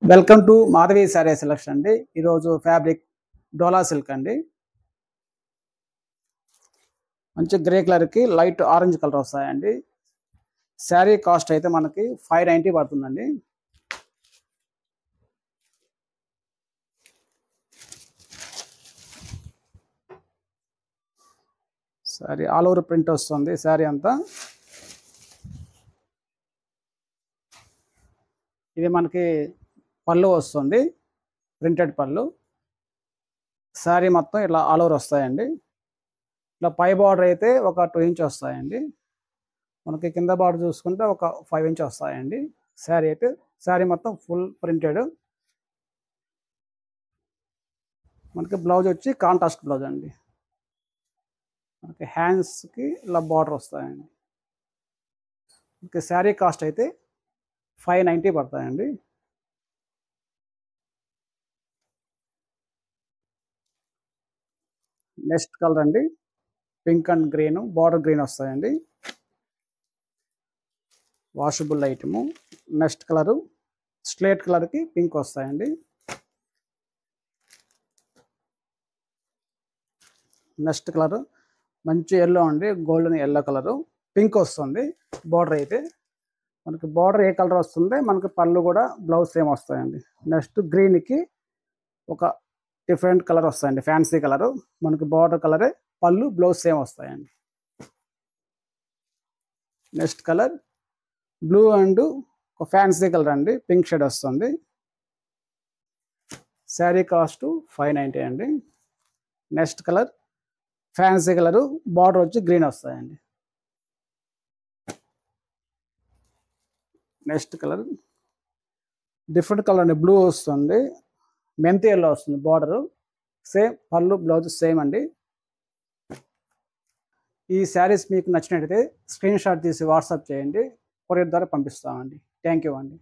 Welcome to Madhavi sorry selection అండి. ఈరోజు fabric డోలా silk అండి. మంచి గ్రే కలర్కి లైట్ ఆరెంజ్ కలర్ వస్తాయండి. శారీ కాస్ట్ అయితే మనకి 590 పడుతుందండి. శారీ ఆల్ ఓవర్ ప్రింట్ వస్తుంది. శారీ అంతా ఇది మనకి పళ్ళు వస్తుంది, ప్రింటెడ్ పళ్ళు. శారీ మొత్తం ఇలా ఆల్ ఓవర్ వస్తాయండి. ఇలా పై బార్డర్ అయితే ఒక 2 ఇంచ్ వస్తాయండి. మనకి కింద బార్డర్ చూసుకుంటే ఒక 5 ఇంచ్ వస్తాయండి. శారీ అయితే శారీ మొత్తం ఫుల్ ప్రింటెడ్. మనకి బ్లౌజ్ వచ్చి కాంట్రాస్ట్ బ్లౌజ్ అండి. మనకి హ్యాండ్స్కి ఇలా బార్డర్ వస్తాయండి. ఓకే, శారీ కాస్ట్ అయితే 590 పడతాయండి. నెక్స్ట్ కలర్ అండి, pink and green border green వస్తాయండి. Washable item. Next colour slate కలర్కి పింక్ వస్తాయండి. నెక్స్ట్ కలర్ మంచి ఎల్లో అండి, గోల్డెన్ ఎల్లో కలరు. పింక్ వస్తుంది బార్డర్ అయితే. మనకి బార్డర్ ఏ కలర్ వస్తుంది, మనకి పళ్ళు కూడా బ్లౌజ్ సేమ్ వస్తాయండి. నెక్స్ట్ గ్రీన్కి ఒక డిఫరెంట్ కలర్ వస్తాయండి, ఫ్యాన్సీ కలరు. మనకి బార్డర్ కలరే, పళ్ళు బ్లౌజ్ సేమ్ వస్తాయండి. నెక్స్ట్ కలర్ బ్లూ అండ్ ఒక ఫ్యాన్సీ కలర్ అండి, పింక్ షేడ్ వస్తుంది. శారీ కాస్ట్ 590 అండి. Next colour fancy colour, border వచ్చి గ్రీన్ వస్తాయండి. నెక్స్ట్ కలర్ డిఫరెంట్ కలర్ అండి, బ్లూ వస్తుంది, మెంతి ఎల్లో వస్తుంది. బార్డరు సేమ్, పళ్ళు బ్లౌజ్ సేమ్ అండి. ఈ శారీస్ మీకు నచ్చినట్టయితే స్క్రీన్ షాట్ తీసి వాట్సాప్ చేయండి, కొరియర్ ద్వారా పంపిస్తామండి. థ్యాంక్ యూ అండి.